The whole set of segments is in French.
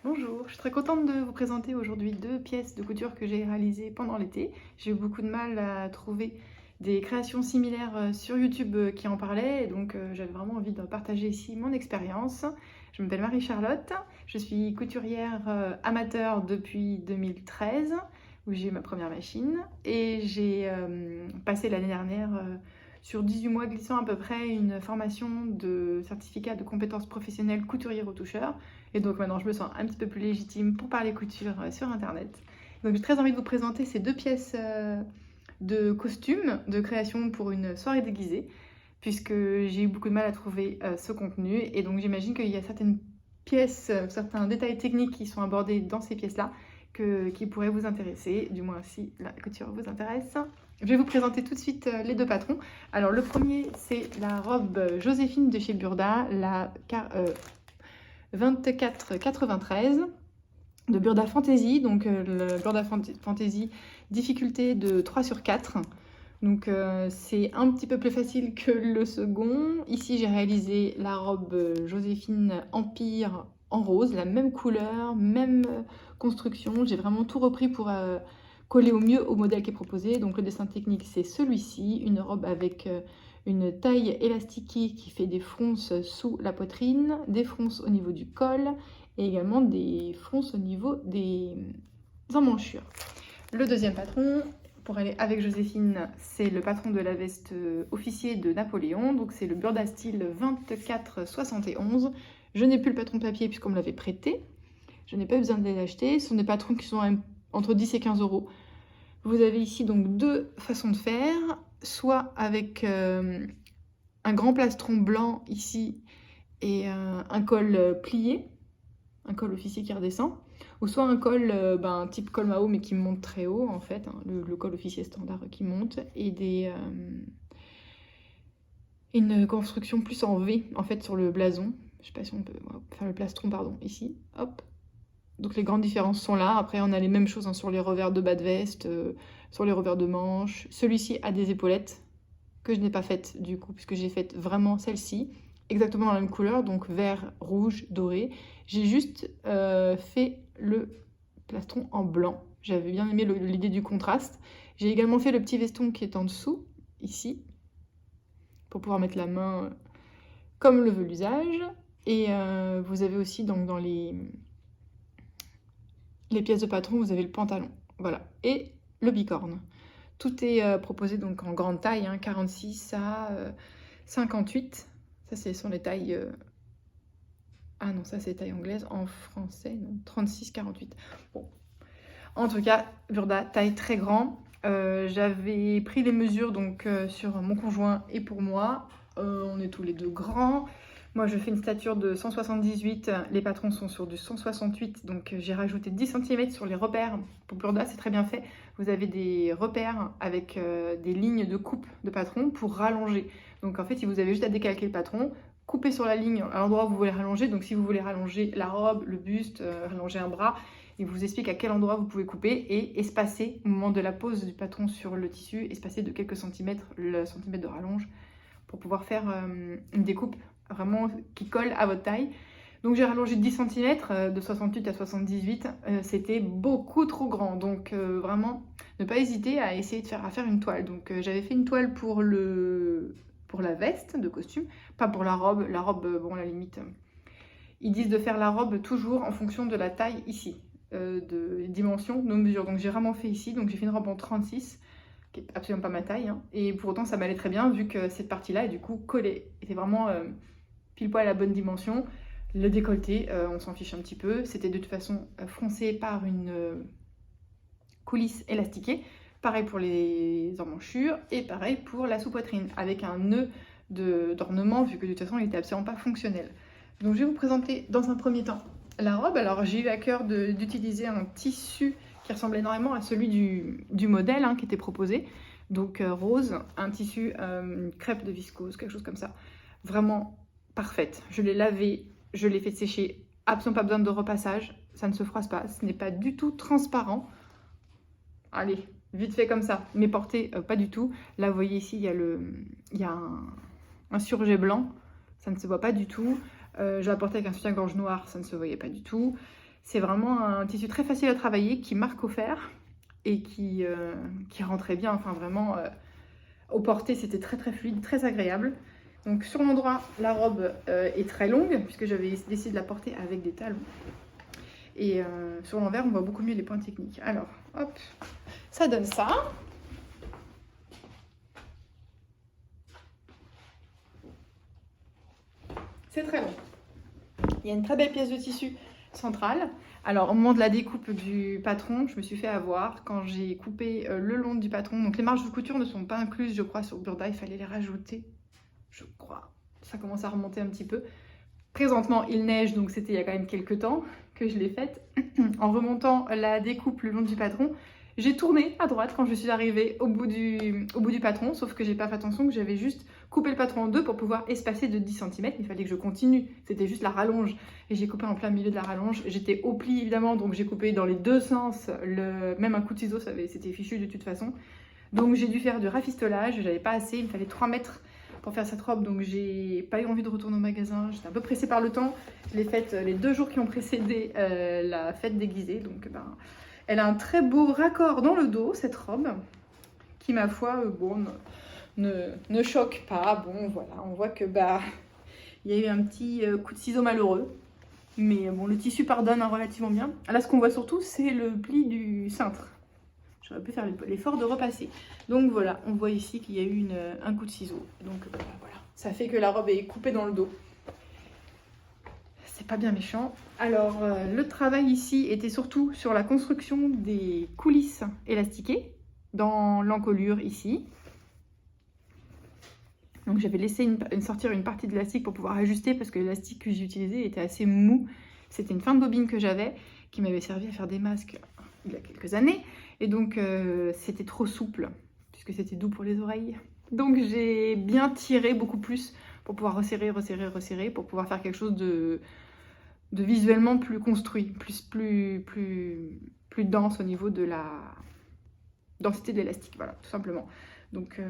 Bonjour, je suis très contente de vous présenter aujourd'hui deux pièces de couture que j'ai réalisées pendant l'été. J'ai eu beaucoup de mal à trouver des créations similaires sur YouTube qui en parlaient, et donc j'avais vraiment envie de partager ici mon expérience. Je m'appelle Marie-Charlotte, je suis couturière amateur depuis 2013, où j'ai eu ma première machine, et j'ai passé l'année dernière sur 18 mois glissant à peu près une formation de certificat de compétences professionnelles couturière-retoucheur. Et donc maintenant, je me sens un petit peu plus légitime pour parler couture sur Internet. Donc j'ai très envie de vous présenter ces deux pièces de costumes de création pour une soirée déguisée, puisque j'ai eu beaucoup de mal à trouver ce contenu. Et donc j'imagine qu'il y a certaines pièces, certains détails techniques qui sont abordés dans ces pièces-là qui pourraient vous intéresser, du moins si la couture vous intéresse. Je vais vous présenter tout de suite les deux patrons. Alors le premier, c'est la robe Joséphine de chez Burda, la 24,93 de Burda Fantasy. Donc le Burda Fantasy, difficulté de 3 sur 4. Donc c'est un petit peu plus facile que le second. Ici j'ai réalisé la robe Joséphine Empire en rose, la même couleur, même construction. J'ai vraiment tout repris pour coller au mieux au modèle qui est proposé. Donc le dessin technique c'est celui-ci, une robe avec une taille élastiquée qui fait des fronces sous la poitrine, des fronces au niveau du col et également des fronces au niveau des emmanchures. Le deuxième patron, pour aller avec Joséphine, c'est le patron de la veste officier de Napoléon, donc c'est le Burda Style 24,71. Je n'ai plus le patron papier puisqu'on me l'avait prêté, je n'ai pas eu besoin de les acheter, ce sont des patrons qui sont entre 10 et 15 euros. Vous avez ici donc deux façons de faire, soit avec un grand plastron blanc ici et un col plié, un col officier qui redescend, ou soit un col type col Mao mais qui monte très haut en fait, hein, le col officier standard qui monte, et une construction plus en V en fait sur le blason. Je sais pas si on peut faire le plastron, pardon, ici, hop. Donc les grandes différences sont là. Après on a les mêmes choses hein, sur les revers de bas de veste, sur les revers de manches. Celui-ci a des épaulettes que je n'ai pas faites du coup, puisque j'ai fait vraiment celle-ci, exactement dans la même couleur, donc vert, rouge, doré. J'ai juste fait le plastron en blanc. J'avais bien aimé l'idée du contraste. J'ai également fait le petit veston qui est en dessous, ici, pour pouvoir mettre la main comme le veut l'usage. Et vous avez aussi donc dans les pièces de patron, vous avez le pantalon, voilà, et le bicorne. Tout est proposé donc en grande taille, hein, 46 à 58. Ça, ce sont les tailles... Ah non, ça c'est taille anglaise. En français, non, 36-48. Bon, en tout cas, Burda, taille très grand. J'avais pris les mesures donc sur mon conjoint et pour moi. On est tous les deux grands. Moi, je fais une stature de 178, les patrons sont sur du 168, donc j'ai rajouté 10 cm sur les repères. Pour Burda, c'est très bien fait. Vous avez des repères avec des lignes de coupe de patron pour rallonger. Donc en fait, si vous avez juste à décalquer le patron, couper sur la ligne à l'endroit où vous voulez rallonger. Donc si vous voulez rallonger la robe, le buste, rallonger un bras, il vous explique à quel endroit vous pouvez couper et espacer au moment de la pose du patron sur le tissu, espacer de quelques centimètres le centimètre de rallonge pour pouvoir faire une découpe vraiment qui colle à votre taille. Donc j'ai rallongé de 10 cm, de 68 à 78, c'était beaucoup trop grand. Donc vraiment, ne pas hésiter à essayer de faire une toile. Donc j'avais fait une toile pour la veste de costume, pas pour la robe. La robe, bon, à la limite, ils disent de faire la robe toujours en fonction de la taille ici, de dimensions, nos mesures. Donc j'ai vraiment fait ici, donc j'ai fait une robe en 36, qui est absolument pas ma taille, hein. Et pour autant ça m'allait très bien vu que cette partie-là est du coup collée. Était vraiment pile poil à la bonne dimension. Le décolleté, on s'en fiche un petit peu. C'était de toute façon froncé par une coulisse élastiquée. Pareil pour les emmanchures et pareil pour la sous-poitrine, avec un nœud d'ornement, vu que de toute façon il n'était absolument pas fonctionnel. Donc je vais vous présenter dans un premier temps la robe. Alors j'ai eu à cœur d'utiliser un tissu qui ressemble énormément à celui du modèle qui était proposé. Donc rose, un tissu crêpe de viscose, quelque chose comme ça. Vraiment parfaite. Je l'ai lavé, je l'ai fait sécher, absolument pas besoin de repassage, ça ne se froisse pas, ce n'est pas du tout transparent. Allez, vite fait comme ça, mais porté pas du tout. Là vous voyez ici, il y a un surjet blanc, ça ne se voit pas du tout. Je l'ai porté avec un soutien-gorge noir, ça ne se voyait pas du tout. C'est vraiment un tissu très facile à travailler, qui marque au fer et qui rentrait bien, enfin vraiment au porté c'était très très fluide, très agréable. Donc sur l'endroit, la robe est très longue puisque j'avais décidé de la porter avec des talons. Et sur l'envers, on voit beaucoup mieux les points techniques. Alors, hop, ça donne ça. C'est très long. Il y a une très belle pièce de tissu centrale. Alors, au moment de la découpe du patron, je me suis fait avoir quand j'ai coupé le long du patron. Donc, les marges de couture ne sont pas incluses, je crois, sur Burda. Il fallait les rajouter, je crois. Ça commence à remonter un petit peu. Présentement, il neige, donc c'était il y a quand même quelques temps que je l'ai faite. En remontant la découpe le long du patron, j'ai tourné à droite quand je suis arrivée au bout du patron, sauf que j'ai pas fait attention que j'avais juste coupé le patron en deux pour pouvoir espacer de 10 cm. Il fallait que je continue, c'était juste la rallonge. Et j'ai coupé en plein milieu de la rallonge. J'étais au pli évidemment, donc j'ai coupé dans les deux sens. Même un coup de ciseau, c'était fichu de toute façon. Donc j'ai dû faire du rafistolage, j'avais pas assez, il me fallait 3 mètres pour faire cette robe, donc j'ai pas eu envie de retourner au magasin, j'étais un peu pressée par le temps. Je l'ai faite les 2 jours qui ont précédé la fête déguisée, donc elle a un très beau raccord dans le dos, cette robe, qui ma foi, bon, ne choque pas. Bon voilà, on voit que il y a eu un petit coup de ciseau malheureux, mais bon, le tissu pardonne relativement bien. Là, ce qu'on voit surtout, c'est le pli du cintre. J'aurais pu faire l'effort de repasser. Donc voilà, on voit ici qu'il y a eu un coup de ciseau. Donc voilà, ça fait que la robe est coupée dans le dos. C'est pas bien méchant. Alors le travail ici était surtout sur la construction des coulisses élastiquées dans l'encolure ici. Donc j'avais laissé sortir une partie de l'élastique pour pouvoir ajuster parce que l'élastique que j'ai utilisé était assez mou. C'était une fin de bobine que j'avais qui m'avait servi à faire des masques il y a quelques années. Et donc c'était trop souple puisque c'était doux pour les oreilles. Donc j'ai bien tiré beaucoup plus pour pouvoir resserrer, resserrer, resserrer, pour pouvoir faire quelque chose de visuellement plus construit, plus dense au niveau de la densité de l'élastique, voilà, tout simplement. Donc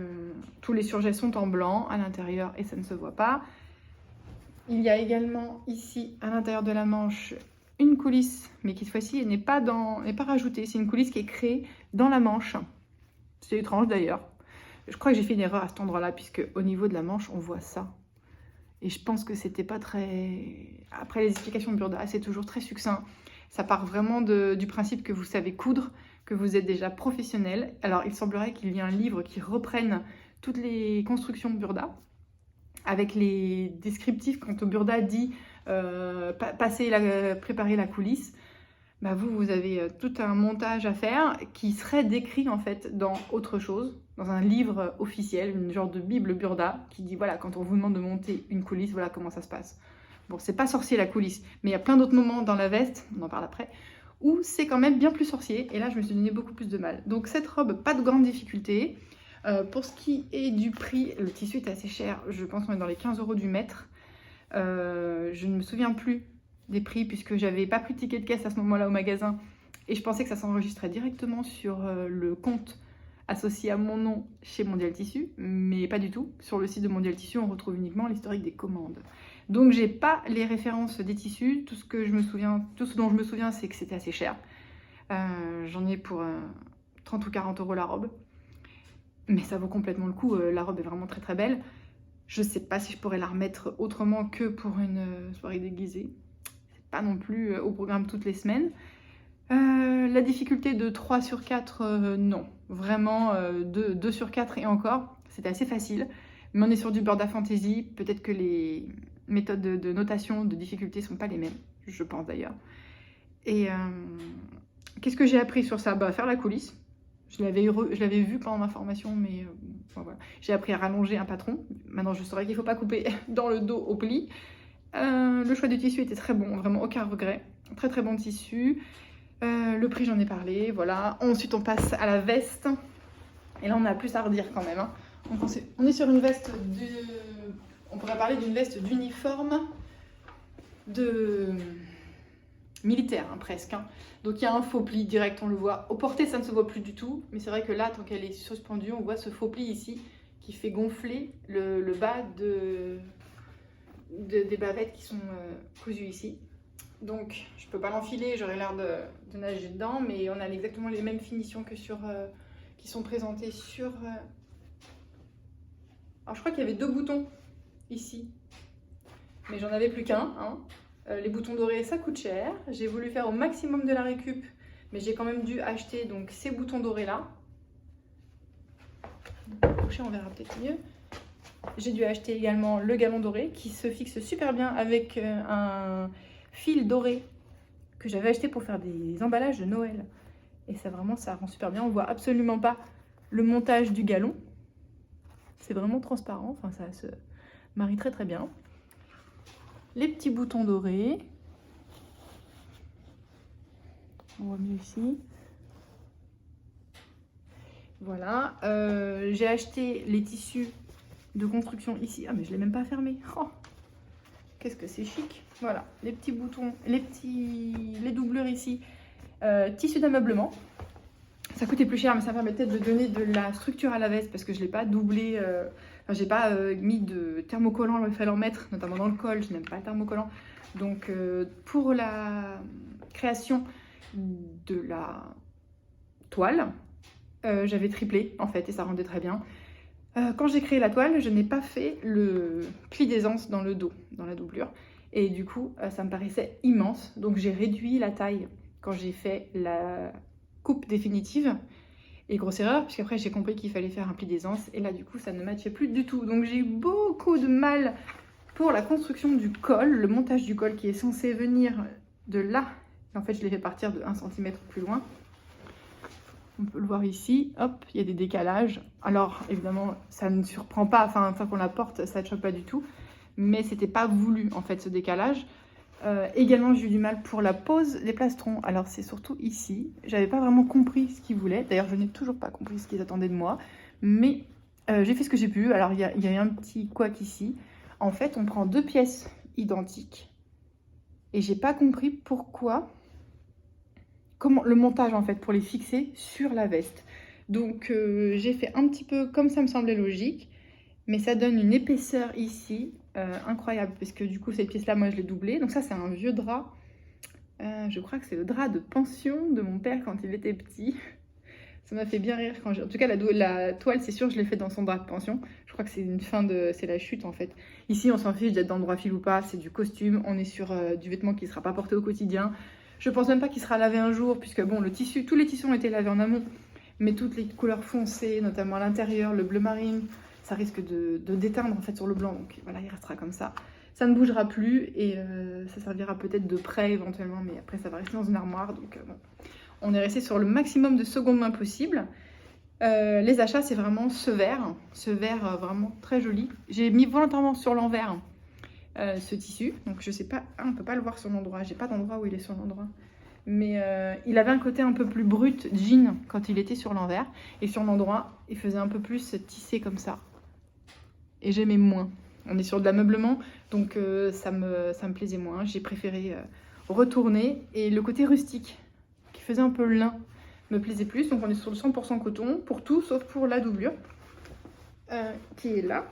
tous les surjets sont en blanc à l'intérieur et ça ne se voit pas. Il y a également ici à l'intérieur de la manche une coulisse, mais qui cette fois-ci n'est pas rajoutée. C'est une coulisse qui est créée dans la manche. C'est étrange d'ailleurs. Je crois que j'ai fait une erreur à cet endroit-là, puisque au niveau de la manche, on voit ça. Et je pense que c'était pas très... Après, les explications de Burda, c'est toujours très succinct. Ça part vraiment du principe que vous savez coudre, que vous êtes déjà professionnel. Alors, il semblerait qu'il y ait un livre qui reprenne toutes les constructions de Burda, avec les descriptifs quand Burda dit préparer la coulisse. Vous avez tout un montage à faire qui serait décrit en fait dans autre chose, dans un livre officiel, une genre de Bible Burda qui dit voilà, quand on vous demande de monter une coulisse, voilà comment ça se passe. Bon, c'est pas sorcier la coulisse, mais il y a plein d'autres moments dans la veste, on en parle après, où c'est quand même bien plus sorcier, et là je me suis donné beaucoup plus de mal. Donc cette robe, pas de grande difficulté. Pour ce qui est du prix, le tissu est assez cher, je pense qu'on est dans les 15 € du mètre. Je ne me souviens plus des prix puisque j'avais pas pris de ticket de caisse à ce moment-là au magasin et je pensais que ça s'enregistrait directement sur le compte associé à mon nom chez Mondial Tissu, mais pas du tout. Sur le site de Mondial Tissu, on retrouve uniquement l'historique des commandes. Donc j'ai pas les références des tissus. Tout ce dont je me souviens, c'est que c'était assez cher. J'en ai pour 30 ou 40 € la robe. Mais ça vaut complètement le coup, la robe est vraiment très très belle. Je sais pas si je pourrais la remettre autrement que pour une soirée déguisée. C'est pas non plus au programme toutes les semaines. La difficulté de 3 sur 4, non. Vraiment 2 sur 4 et encore, c'était assez facile. Mais on est sur du Burda Fantasy, peut-être que les méthodes de notation de difficulté sont pas les mêmes, je pense d'ailleurs. Et qu'est-ce que j'ai appris sur ça? Faire la coulisse. Je l'avais vu pendant ma formation, mais voilà. J'ai appris à rallonger un patron. Maintenant, je saurais qu'il ne faut pas couper dans le dos au pli. Le choix du tissu était très bon, vraiment aucun regret. Très très bon tissu. Le prix, j'en ai parlé, voilà. Ensuite, on passe à la veste. Et là, on a plus à redire quand même. Hein. Donc, on est sur une veste on pourrait parler d'une veste d'uniforme militaire, hein, presque. Hein. Donc il y a un faux pli direct, on le voit. Au porté, ça ne se voit plus du tout, mais c'est vrai que là, tant qu'elle est suspendue, on voit ce faux pli ici qui fait gonfler le bas des bavettes qui sont cousues ici. Donc je peux pas l'enfiler, j'aurais l'air de nager dedans, mais on a exactement les mêmes finitions que sur qui sont présentées sur. Alors je crois qu'il y avait 2 boutons ici, mais j'en avais plus qu'un. Hein. Les boutons dorés, ça coûte cher. J'ai voulu faire au maximum de la récup, mais j'ai quand même dû acheter donc ces boutons dorés là. On verra peut-être mieux. J'ai dû acheter également le galon doré qui se fixe super bien avec un fil doré que j'avais acheté pour faire des emballages de Noël. Et ça vraiment, ça rend super bien. On voit absolument pas le montage du galon. C'est vraiment transparent. Enfin, ça se marie très très bien. Les petits boutons dorés. On voit mieux ici. Voilà. J'ai acheté les tissus de construction ici. Ah, mais je ne l'ai même pas fermé. Oh, qu'est-ce que c'est chic. Voilà, les petits boutons, les doublures ici. Tissu d'ameublement. Ça coûtait plus cher, mais ça permettait de donner de la structure à la veste parce que je ne l'ai pas doublé. Enfin, j'ai pas mis de thermocollant, il fallait en mettre, notamment dans le col. Je n'aime pas le thermocollant. Donc, pour la création de la toile, j'avais triplé en fait et ça rendait très bien. Quand j'ai créé la toile, je n'ai pas fait le pli d'aisance dans le dos, dans la doublure. Et du coup, ça me paraissait immense. Donc j'ai réduit la taille quand j'ai fait la coupe définitive. Et grosse erreur, puisqu'après j'ai compris qu'il fallait faire un pli d'aisance. Et là, du coup, ça ne matchait plus du tout. Donc j'ai eu beaucoup de mal pour la construction du col, le montage du col qui est censé venir de là. Et en fait, je l'ai fait partir de 1 cm plus loin. On peut le voir ici, hop, il y a des décalages. Alors, évidemment, ça ne surprend pas, enfin, une fois qu'on la porte, ça ne choque pas du tout. Mais c'était pas voulu, en fait, ce décalage. Également, j'ai eu du mal pour la pose des plastrons. Alors, c'est surtout ici. J'avais pas vraiment compris ce qu'ils voulaient. D'ailleurs, je n'ai toujours pas compris ce qu'ils attendaient de moi. Mais j'ai fait ce que j'ai pu. Alors, il y a un petit couac ici. En fait, on prend 2 pièces identiques. Et j'ai pas compris pourquoi... Comment le montage en fait pour les fixer sur la veste. Donc j'ai fait un petit peu comme ça me semblait logique, mais ça donne une épaisseur ici incroyable parce que du coup cette pièce là moi je l'ai doublée. Donc ça c'est un vieux drap, je crois que c'est le drap de pension de mon père quand il était petit. Ça m'a fait bien rire quand en tout cas la toile c'est sûr je l'ai fait dans son drap de pension. Je crois que c'est une fin de, c'est la chute en fait. Ici on s'en fiche d'être dans le droit fil ou pas, c'est du costume, on est sur du vêtement qui ne sera pas porté au quotidien. Je pense même pas qu'il sera lavé un jour, puisque bon, le tissu, tous les tissus ont été lavés en amont, mais toutes les couleurs foncées, notamment à l'intérieur, le bleu marine, ça risque de déteindre en fait sur le blanc, donc voilà, il restera comme ça. Ça ne bougera plus et ça servira peut-être de prêt éventuellement, mais après ça va rester dans une armoire, donc bon. On est resté sur le maximum de seconde main possible. Les achats, c'est vraiment ce vert vraiment très joli. J'ai mis volontairement sur l'envers. Ce tissu, donc je sais pas, on peut pas le voir sur l'endroit, j'ai pas d'endroit où il est sur l'endroit, mais il avait un côté un peu plus brut jean quand il était sur l'envers, et sur l'endroit il faisait un peu plus tissé comme ça, et j'aimais moins. On est sur de l'ameublement, donc ça me plaisait moins, j'ai préféré retourner, et le côté rustique qui faisait un peu lin me plaisait plus, donc on est sur le 100% coton pour tout sauf pour la doublure qui est là.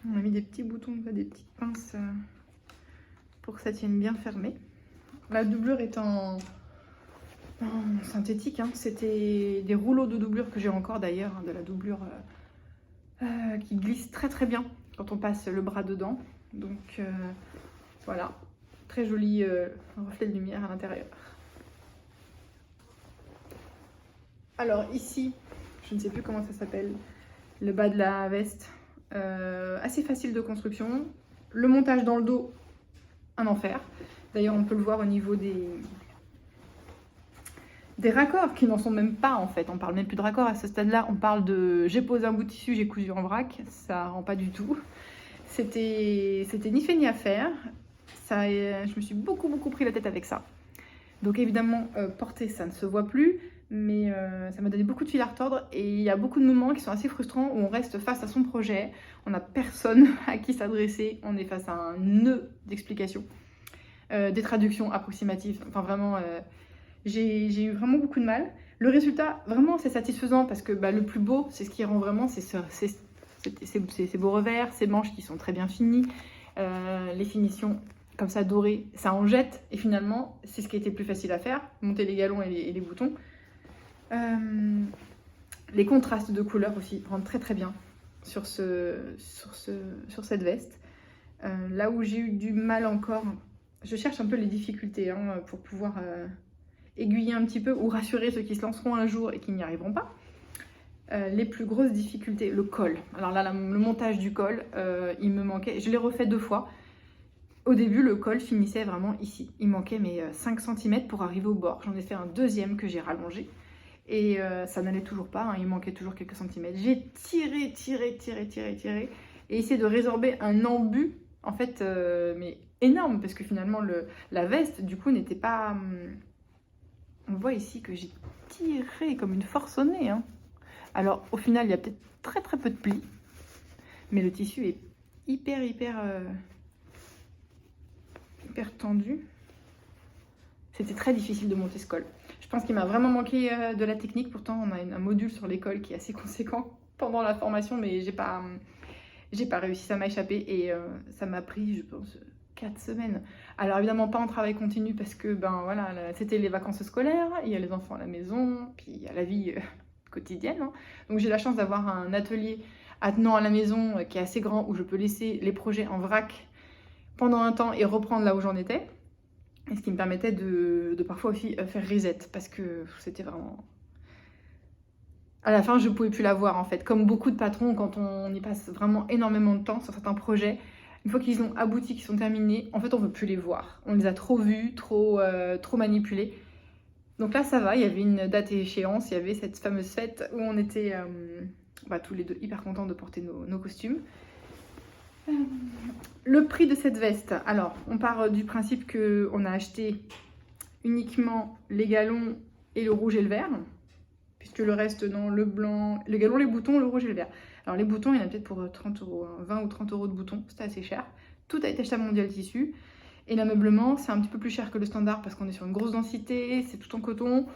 On a mis des petits boutons, des petites pinces pour que ça tienne bien fermé. La doublure est en synthétique. Hein. C'était des rouleaux de doublure que j'ai encore d'ailleurs, hein, de la doublure qui glisse très très bien quand on passe le bras dedans. Donc voilà, très joli reflet de lumière à l'intérieur. Alors ici, je ne sais plus comment ça s'appelle, le bas de la veste. Assez facile de construction. Le montage dans le dos, un enfer. D'ailleurs, on peut le voir au niveau des raccords qui n'en sont même pas en fait. On parle même plus de raccords à ce stade-là. On parle de j'ai posé un bout de tissu, j'ai cousu en vrac. Ça rend pas du tout. C'était ni fait ni à faire. Ça, je me suis beaucoup pris la tête avec ça. Donc évidemment, porter, ça ne se voit plus. Mais ça m'a donné beaucoup de fil à retordre et il y a beaucoup de moments qui sont assez frustrants où on reste face à son projet, on n'a personne à qui s'adresser, on est face à un nœud d'explications, des traductions approximatives, enfin vraiment, j'ai eu vraiment beaucoup de mal. Le résultat, vraiment, c'est satisfaisant parce que le plus beau, c'est ce qui rend vraiment, c'est ces beaux revers, ces manches qui sont très bien finies, les finitions comme ça doré, ça en jette. Et finalement, c'est ce qui était le plus facile à faire, monter les galons et les boutons. Les contrastes de couleurs aussi rendent très très bien sur cette veste. Là où j'ai eu du mal encore, je cherche un peu les difficultés hein, pour pouvoir aiguiller un petit peu ou rassurer ceux qui se lanceront un jour et qui n'y arriveront pas. Les plus grosses difficultés, le col. Alors là, le montage du col, il me manquait. Je l'ai refait 2 fois. Au début, le col finissait vraiment ici. Il manquait mes 5 cm pour arriver au bord. J'en ai fait un deuxième que j'ai rallongé. Et ça n'allait toujours pas, hein, il manquait toujours quelques centimètres. J'ai tiré, et essayé de résorber un embut, en fait, mais énorme, parce que finalement, la veste, du coup, n'était pas... On voit ici que j'ai tiré comme une forcenée. Hein. Alors, au final, il y a peut-être très très peu de plis, mais le tissu est hyper tendu. C'était très difficile de monter ce col. Je pense qu'il m'a vraiment manqué de la technique. Pourtant, on a un module sur l'école qui est assez conséquent pendant la formation, mais j'ai pas réussi, ça m'a échappé et ça m'a pris, je pense, 4 semaines. Alors évidemment pas en travail continu parce que ben voilà, c'était les vacances scolaires, il y a les enfants à la maison, puis il y a la vie quotidienne. Hein. Donc j'ai la chance d'avoir un atelier attenant à la maison qui est assez grand où je peux laisser les projets en vrac pendant un temps et reprendre là où j'en étais. Et ce qui me permettait de parfois aussi faire reset parce que c'était vraiment... À la fin, je ne pouvais plus la voir en fait. Comme beaucoup de patrons, quand on y passe vraiment énormément de temps sur certains projets, une fois qu'ils ont abouti, qu'ils sont terminés, en fait, on ne veut plus les voir. On les a trop vus, trop manipulés. Donc là, ça va, il y avait une date et échéance, il y avait cette fameuse fête où on était tous les deux hyper contents de porter nos costumes. Le prix de cette veste, alors on part du principe qu'on a acheté uniquement les galons et le rouge et le vert, puisque le reste dans le blanc, les galons, les boutons, le rouge et le vert. Alors les boutons, il y en a peut-être pour 30 euros, 20 ou 30 euros de boutons, c'était assez cher. Tout a été acheté à Mondial Tissu. Et l'ameublement, c'est un petit peu plus cher que le standard parce qu'on est sur une grosse densité, c'est tout en coton.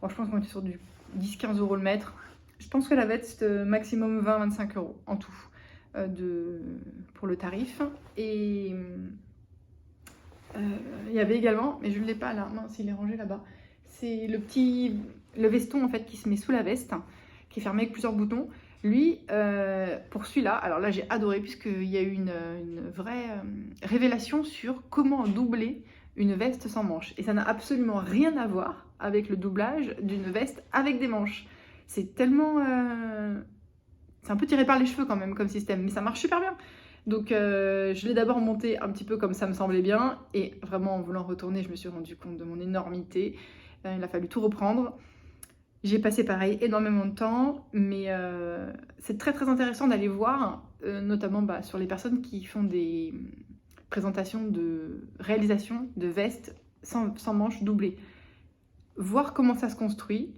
Bon, je pense qu'on est sur du 10-15 euros le mètre. Je pense que la veste, maximum 20-25 euros en tout. Pour le tarif. Et il y avait également, mais je ne l'ai pas là, mince, il est rangé là-bas, c'est le veston en fait qui se met sous la veste, qui est fermé avec plusieurs boutons. Lui, pour celui-là, alors là j'ai adoré puisqu'il y a eu une vraie révélation sur comment doubler une veste sans manches. Et ça n'a absolument rien à voir avec le doublage d'une veste avec des manches. C'est tellement... C'est un peu tiré par les cheveux quand même comme système, mais ça marche super bien. Donc je l'ai d'abord monté un petit peu comme ça me semblait bien, et vraiment en voulant retourner, je me suis rendu compte de mon énormité. Il a fallu tout reprendre. J'ai passé pareil énormément de temps, mais c'est très très intéressant d'aller voir, notamment sur les personnes qui font des présentations de réalisation de vestes sans manches doublées. Voir comment ça se construit.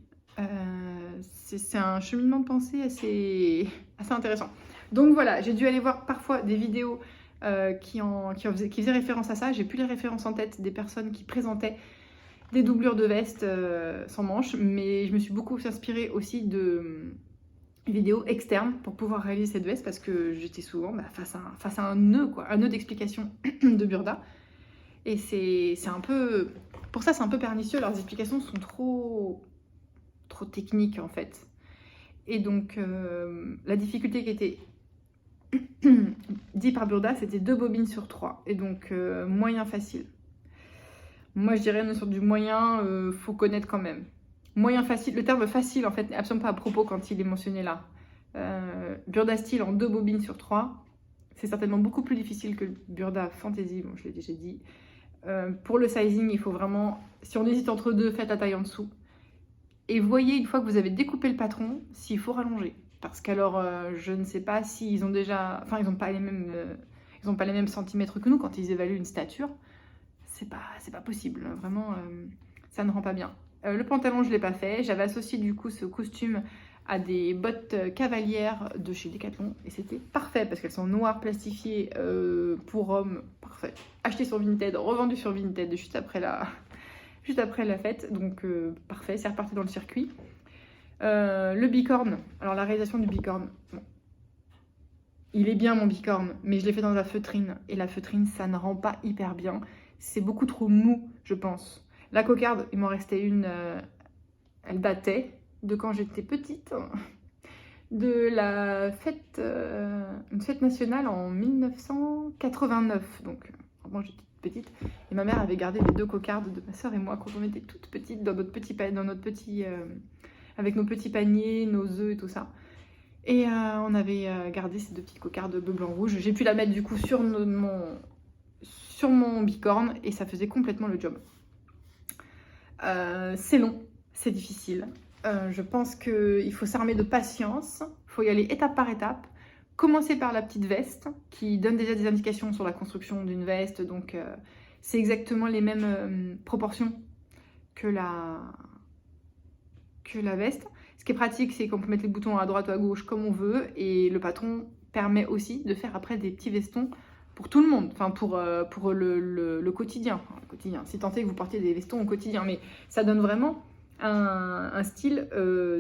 C'est un cheminement de pensée assez intéressant. Donc voilà, j'ai dû aller voir parfois des vidéos qui faisaient référence à ça. J'ai plus les références en tête des personnes qui présentaient des doublures de vestes sans manches, mais je me suis beaucoup inspirée aussi de vidéos externes pour pouvoir réaliser cette veste parce que j'étais souvent face à un nœud, quoi, un nœud d'explication de Burda. Et c'est un peu... Pour ça, c'est un peu pernicieux, leurs explications sont trop techniques en fait. Et donc, la difficulté qui était dit par Burda, c'était 2 bobines sur 3. Et donc, moyen facile. Moi, je dirais, on est sur du moyen, faut connaître quand même. Moyen facile, le terme facile, en fait, n'est absolument pas à propos quand il est mentionné là. Burda Style en 2 bobines sur 3, c'est certainement beaucoup plus difficile que le Burda Fantasy, bon, je l'ai déjà dit. Pour le sizing, il faut vraiment, si on hésite entre deux, faites la taille en dessous. Et voyez, une fois que vous avez découpé le patron, s'il faut rallonger. Parce qu'alors, je ne sais pas s'ils ont déjà... Enfin, ils n'ont pas les mêmes centimètres que nous quand ils évaluent une stature. C'est pas possible. Vraiment, ça ne rend pas bien. Le pantalon, je ne l'ai pas fait. J'avais associé du coup ce costume à des bottes cavalières de chez Decathlon. Et c'était parfait parce qu'elles sont noires, plastifiées pour hommes. Parfait. Acheté sur Vinted, revendu sur Vinted juste après la fête. Donc parfait, c'est reparti dans le circuit. Le bicorne. Alors la réalisation du bicorne. Bon. Il est bien mon bicorne, mais je l'ai fait dans la feutrine. Et la feutrine, ça ne rend pas hyper bien. C'est beaucoup trop mou, je pense. La cocarde, il m'en restait une, elle datait de quand j'étais petite, de la fête, une fête nationale en 1989. Donc, vraiment, j'étais toute petite. Et ma mère avait gardé les 2 cocardes de ma soeur et moi quand on était toutes petites, dans notre petit, avec nos petits paniers, nos œufs et tout ça. Et on avait gardé ces 2 petites cocardes bleu, blanc, rouge. J'ai pu la mettre du coup sur mon bicorne et ça faisait complètement le job. C'est long, c'est difficile. Je pense qu'il faut s'armer de patience, il faut y aller étape par étape. Commencer par la petite veste qui donne déjà des indications sur la construction d'une veste, donc c'est exactement les mêmes proportions que la veste. Ce qui est pratique, c'est qu'on peut mettre les boutons à droite ou à gauche comme on veut, et le patron permet aussi de faire après des petits vestons pour tout le monde, enfin pour le quotidien. Enfin, le quotidien, si tant est que vous portiez des vestons au quotidien, mais ça donne vraiment un style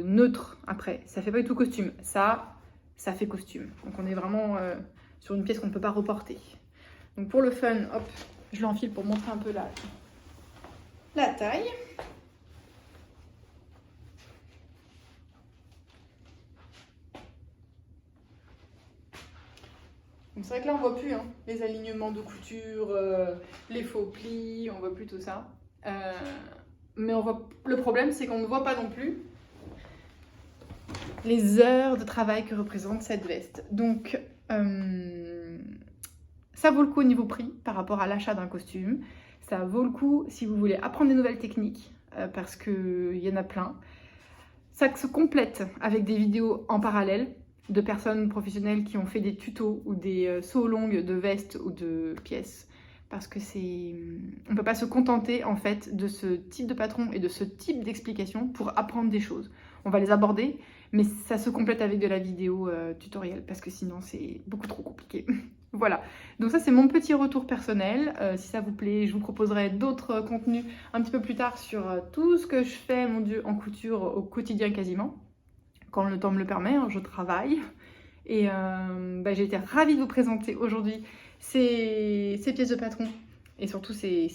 neutre après. Ça fait pas du tout costume, ça fait costume. Donc on est vraiment sur une pièce qu'on ne peut pas reporter. Donc pour le fun, hop, je l'enfile pour montrer un peu la taille. C'est vrai que là on voit plus les alignements de couture, les faux plis, on voit plus tout ça. Mais le problème c'est qu'on ne voit pas non plus les heures de travail que représente cette veste. Donc ça vaut le coup au niveau prix par rapport à l'achat d'un costume. Ça vaut le coup si vous voulez apprendre des nouvelles techniques, parce qu'il y en a plein. Ça se complète avec des vidéos en parallèle de personnes professionnelles qui ont fait des tutos ou des sauts longues de vestes ou de pièces, parce que on peut pas se contenter en fait de ce type de patron et de ce type d'explication pour apprendre des choses. On va les aborder, mais ça se complète avec de la vidéo tutoriel, parce que sinon c'est beaucoup trop compliqué. Voilà, donc ça c'est mon petit retour personnel. Si ça vous plaît, je vous proposerai d'autres contenus un petit peu plus tard sur tout ce que je fais, mon Dieu, en couture au quotidien quasiment. Quand le temps me le permet, je travaille. Et j'ai été ravie de vous présenter aujourd'hui ces pièces de patron et surtout ces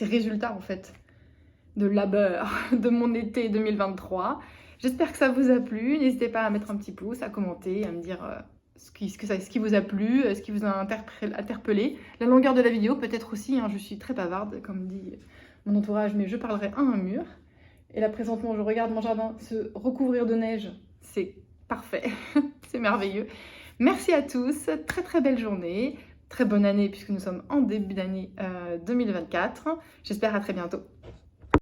résultats en fait de labeur de mon été 2023. J'espère que ça vous a plu. N'hésitez pas à mettre un petit pouce, à commenter, à me dire ce qui vous a plu, ce qui vous a interpellé. La longueur de la vidéo peut-être aussi, je suis très bavarde comme dit mon entourage, mais je parlerai à un mur. Et là présentement je regarde mon jardin se recouvrir de neige, c'est parfait, c'est merveilleux. Merci à tous, très très belle journée, très bonne année puisque nous sommes en début d'année 2024. J'espère à très bientôt.